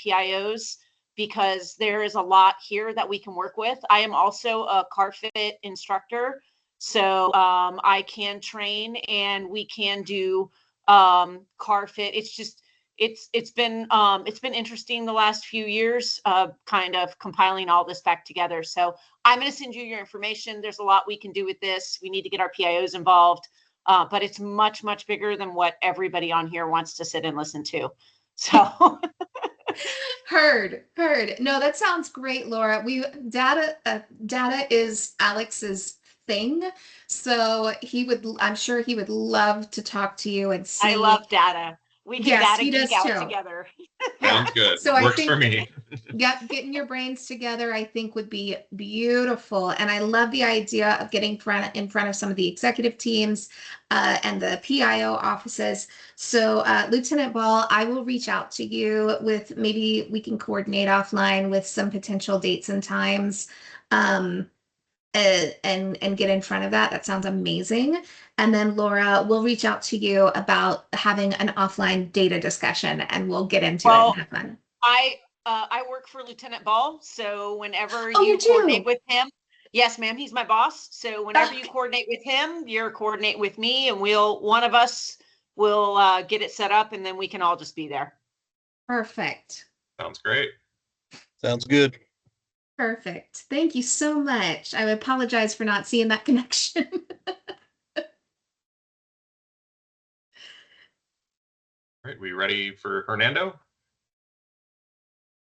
PIOs because there is a lot here that we can work with. I am also a car fit instructor, so I can train and we can do car fit. It's just it's been interesting the last few years, kind of compiling all this back together. So I'm going to send you your information. There's a lot we can do with this. We need to get our PIOs involved, but it's much, much bigger than what everybody on here wants to sit and listen to. So heard. No, that sounds great, Laura. Data is Alex's thing. So I'm sure he would love to talk to you and see. I love data. We can Yes, data he geek does out too. together. Sounds good. So I Works for think- me. Yep, getting your brains together, I think, would be beautiful. And I love the idea of getting in front of some of the executive teams and the PIO offices. So, Lieutenant Ball, I will reach out to you with maybe we can coordinate offline with some potential dates and times. And get in front of that. That sounds amazing. And then Laura, we'll reach out to you about having an offline data discussion, and we'll get into it Well, and have fun. I work for Lieutenant Ball, so whenever Oh, you you do? coordinate with him, yes, ma'am, he's my boss. So whenever you coordinate with him, you're coordinate with me, and one of us will get it set up, and then we can all just be there. Perfect. Sounds great. Sounds good. Perfect. Thank you so much. I apologize for not seeing that connection. All right, we ready for Hernando?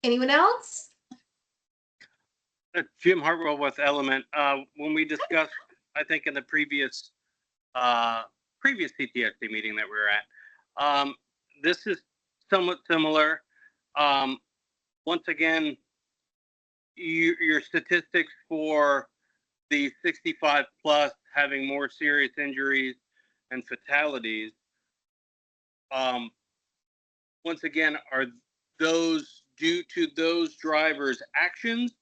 Anyone else? Jim Hartwell with Element. When we discussed, I think in the previous CTST meeting that we were at, this is somewhat similar. Once again, your statistics for the 65 plus having more serious injuries and fatalities. Once again, are those due to those drivers' actions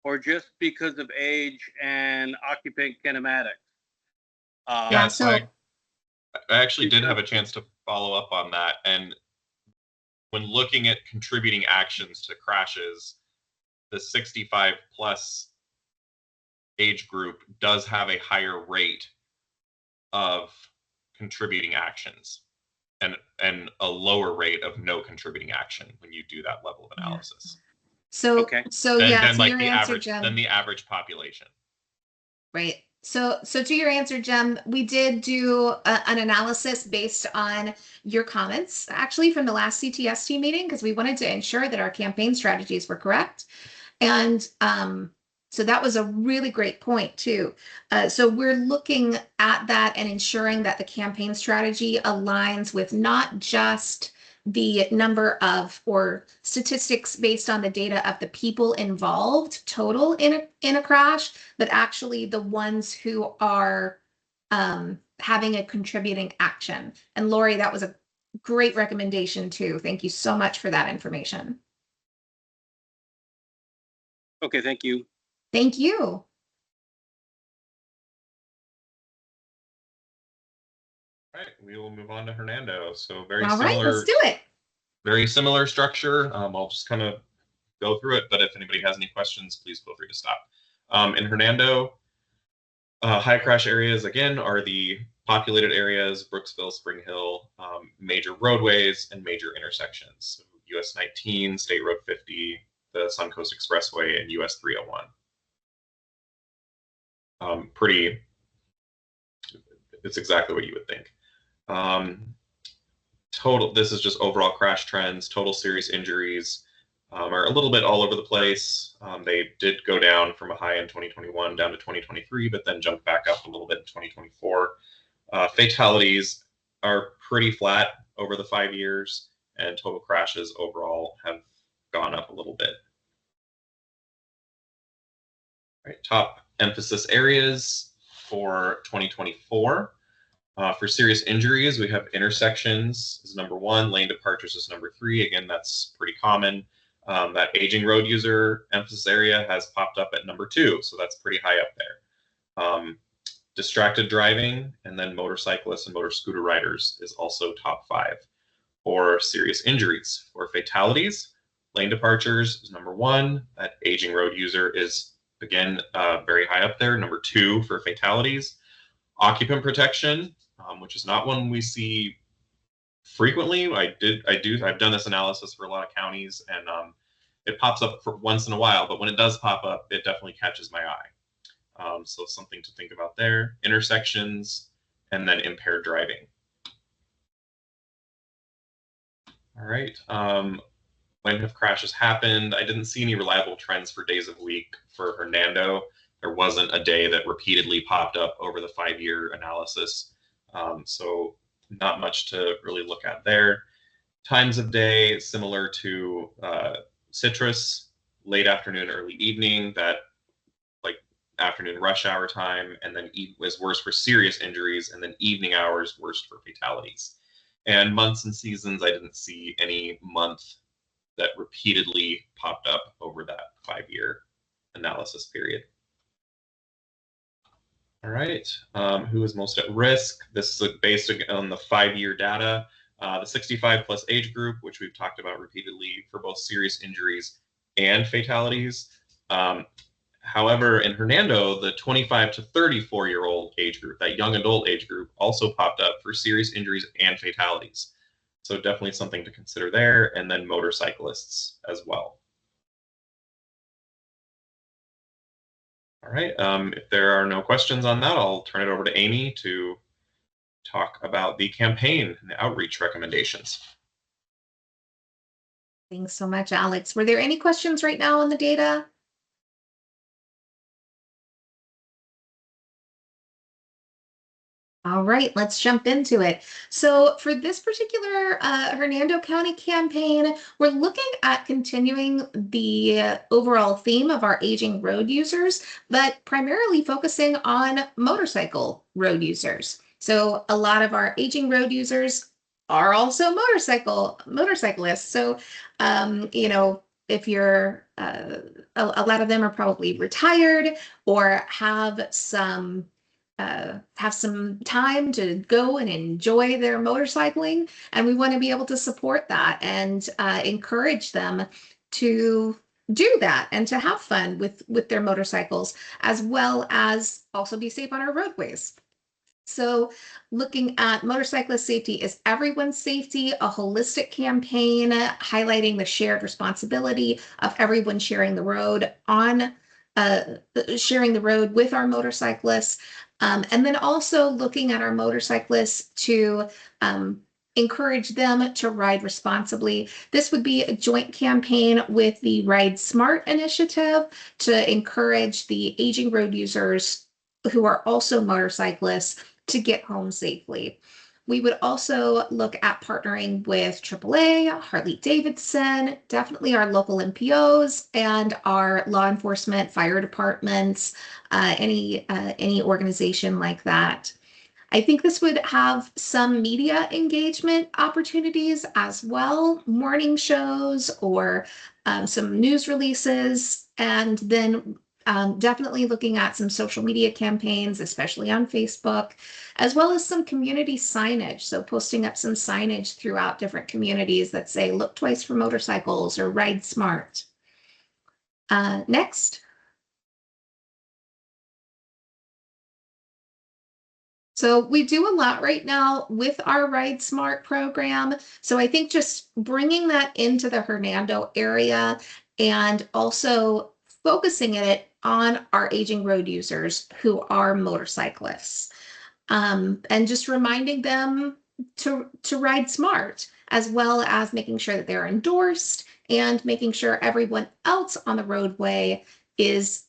or just because of age and occupant kinematics? Yeah, so I actually did have a chance to follow up on that. And when looking at contributing actions to crashes, the 65 plus age group does have a higher rate of contributing actions and a lower rate of no contributing action when you do that level of analysis. So, Okay. so Than- yeah, than to like your the answer, average Jim. than the average population. Right. So to your answer, Jem, we did do an analysis based on your comments, actually from the last CTST meeting, because we wanted to ensure that our campaign strategies were correct. And so that was a really great point too. So we're looking at that and ensuring that the campaign strategy aligns with not just the number of or statistics based on the data of the people involved total in a crash, but actually the ones who are having a contributing action. And Lori, that was a great recommendation too. Thank you so much for that information. Okay, thank you. Thank you. All right, we will move on to Hernando. So very All right, similar. let's do it. Very similar structure. I'll just kind of go through it, but if anybody has any questions, please feel free to stop. In Hernando, high crash areas, again, are the populated areas, Brooksville, Spring Hill, major roadways, and major intersections. So US 19, State Road 50, the Suncoast Expressway, and US 301. It's exactly what you would think. This is just overall crash trends, total serious injuries are a little bit all over the place. They did go down from a high in 2021 down to 2023, but then jumped back up a little bit in 2024. Fatalities are pretty flat over the 5 years, and total crashes overall have gone up a little bit. All right, top emphasis areas for 2024. For serious injuries, we have intersections is number 1, lane departures is number 3. Again, that's pretty common. That aging road user emphasis area has popped up at number 2, so that's pretty high up there. Distracted driving and then motorcyclists and motor scooter riders is also top 5. For serious injuries, for fatalities, lane departures is number 1. That aging road user is again very high up there, number 2 for fatalities. Occupant protection, which is not one we see frequently. I've done this analysis for a lot of counties, and it pops up for once in a while, but when it does pop up, it definitely catches my eye. So something to think about there. Intersections, and then impaired driving. All right. When have crashes happened? I didn't see any reliable trends for days of week for Hernando. There wasn't a day that repeatedly popped up over the 5-year analysis. So not much to really look at there. Times of day similar to citrus, late afternoon, early evening, that like afternoon rush hour time, and then was worse for serious injuries, and then evening hours worst for fatalities. And months and seasons, I didn't see any month that repeatedly popped up over that 5-year analysis period. All right, who is most at risk? This is based on the 5-year data. The 65 plus age group, which we've talked about repeatedly for both serious injuries and fatalities. However, in Hernando, the 25 to 34-year-old age group, that young adult age group, also popped up for serious injuries and fatalities. So definitely something to consider there, and then motorcyclists as well. All right, if there are no questions on that, I'll turn it over to Amy to talk about the campaign and the outreach recommendations. Thanks so much, Alex. Were there any questions right now on the data? All right, let's jump into it. So for this particular Hernando County campaign, we're looking at continuing the overall theme of our aging road users, but primarily focusing on motorcycle road users. So a lot of our aging road users are also motorcyclists. So, you know, if you're, a lot of them are probably retired or have some time to go and enjoy their motorcycling, and we want to be able to support that and encourage them to do that and to have fun with their motorcycles, as well as also be safe on our roadways. So looking at motorcyclist safety is everyone's safety, a holistic campaign highlighting the shared responsibility of everyone sharing the road with our motorcyclists. And then also looking at our motorcyclists to encourage them to ride responsibly. This would be a joint campaign with the Ride Smart initiative to encourage the aging road users who are also motorcyclists to get home safely. We would also look at partnering with AAA, Harley-Davidson, definitely our local NPOs, and our law enforcement, fire departments, any organization like that. I think this would have some media engagement opportunities as well, morning shows or some news releases, and then definitely looking at some social media campaigns, especially on Facebook, as well as some community signage. So posting up some signage throughout different communities that say, look twice for motorcycles or ride smart. Next. So we do a lot right now with our Ride Smart program. So I think just bringing that into the Hernando area and also focusing it on our aging road users who are motorcyclists, and just reminding them to ride smart, as well as making sure that they're endorsed and making sure everyone else on the roadway is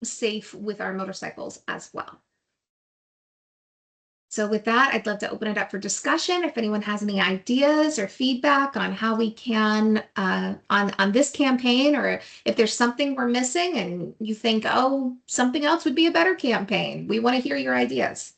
safe with our motorcycles as well. So with that, I'd love to open it up for discussion. If anyone has any ideas or feedback on how we can, on this campaign, or if there's something we're missing and you think, oh, something else would be a better campaign, we want to hear your ideas.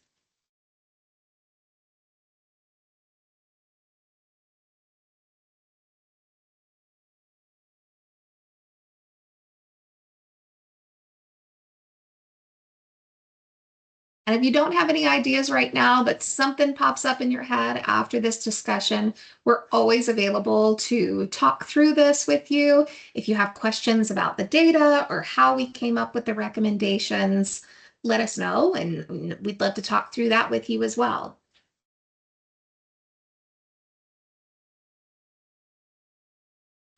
And if you don't have any ideas right now, but something pops up in your head after this discussion, we're always available to talk through this with you. If you have questions about the data or how we came up with the recommendations, let us know, and we'd love to talk through that with you as well.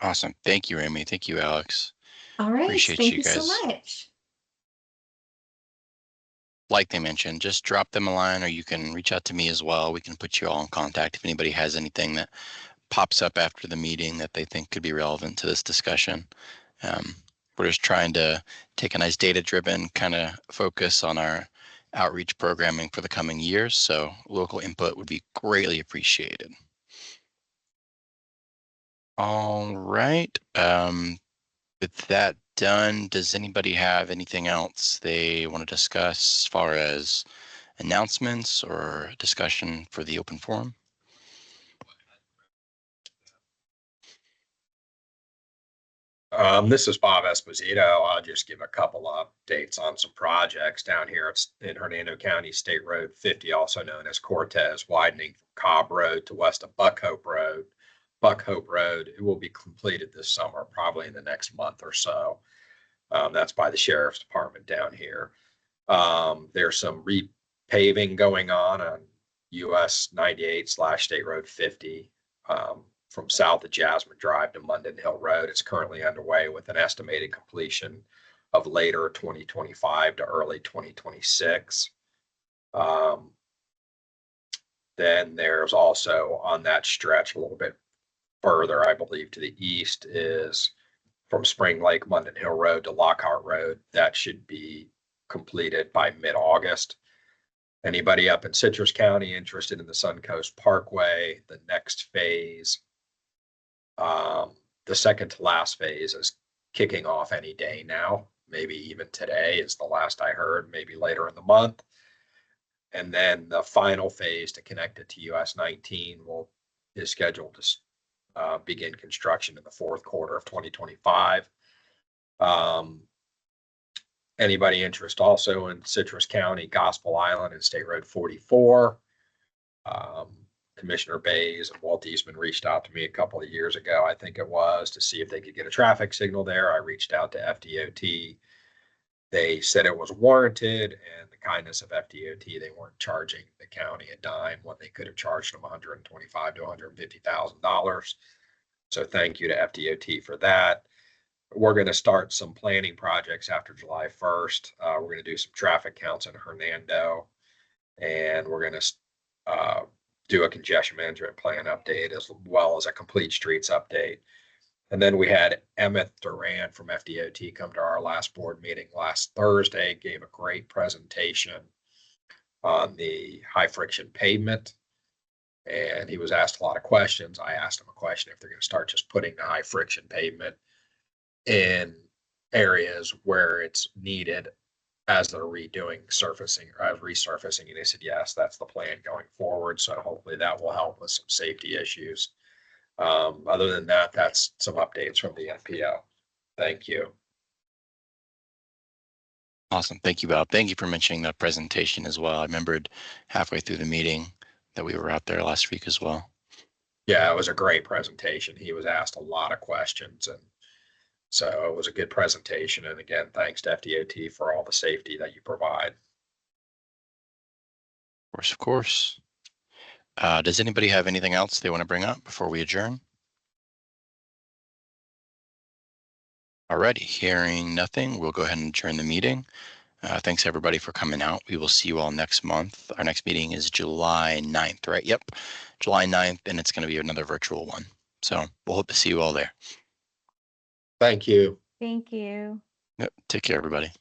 Awesome. Thank you, Amy. Thank you, Alex. All right. Appreciate Thank you you so guys. much. Like they mentioned, just drop them a line, or you can reach out to me as well. We can put you all in contact if anybody has anything that pops up after the meeting that they think could be relevant to this discussion. We're just trying to take a nice data-driven kind of focus on our outreach programming for the coming years. So local input would be greatly appreciated. All right. With that done, does anybody have anything else they want to discuss as far as announcements or discussion for the open forum? This is Bob Esposito. I'll just give a couple of updates on some projects down here. It's in Hernando County, State Road 50, also known as Cortez, widening from Cobb Road to west of Buckhope Road. Buckhope Road, it will be completed this summer, probably in the next month or so. That's by the Sheriff's Department down here. There's some repaving going on US 98/State Road 50. From south of Jasmine Drive to Munden Hill Road. It's currently underway with an estimated completion of later 2025 to early 2026. Then there's also on that stretch a little bit further, I believe, to the east is from Spring Lake, Munden Hill Road to Lockhart Road. That should be completed by mid-August. Anybody up in Citrus County interested in the Suncoast Parkway, the next phase, the second to last phase is kicking off any day now. Maybe even today is the last I heard, maybe later in the month. And then the final phase to connect it to US 19 is scheduled to begin construction in the fourth quarter of 2025. Anybody interested also in Citrus County, Gospel Island, and State Road 44? Commissioner Bays and Walt Eastman reached out to me a couple of years ago, I think it was, to see if they could get a traffic signal there. I reached out to FDOT. They said it was warranted, and the kindness of FDOT, they weren't charging the county a dime when they could have charged them $125,000 to $150,000. So thank you to FDOT for that. We're going to start some planning projects after July 1st. We're going to do some traffic counts in Hernando, and we're going to do a congestion management plan update as well as a complete streets update. And then we had Emmett Durant from FDOT come to our last board meeting last Thursday, gave a great presentation on the high friction pavement. And he was asked a lot of questions. I asked him a question if they're going to start just putting the high friction pavement in areas where it's needed as they're redoing surfacing or resurfacing. And they said, yes, that's the plan going forward. So hopefully that will help with some safety issues. Other than that, that's some updates from the NPO. Thank you. Awesome. Thank you, Bob. Thank you for mentioning the presentation as well. I remembered halfway through the meeting that we were out there last week as well. Yeah, it was a great presentation. He was asked a lot of questions, and so it was a good presentation. And again, thanks to FDOT for all the safety that you provide. Of course. Does anybody have anything else they want to bring up before we adjourn? Alrighty, hearing nothing, we'll go ahead and adjourn the meeting. Thanks everybody for coming out. We will see you all next month. Our next meeting is July 9th, right? Yep, July 9th, and it's going to be another virtual one. So we'll hope to see you all there. Thank you. Thank you. Yep, take care, everybody.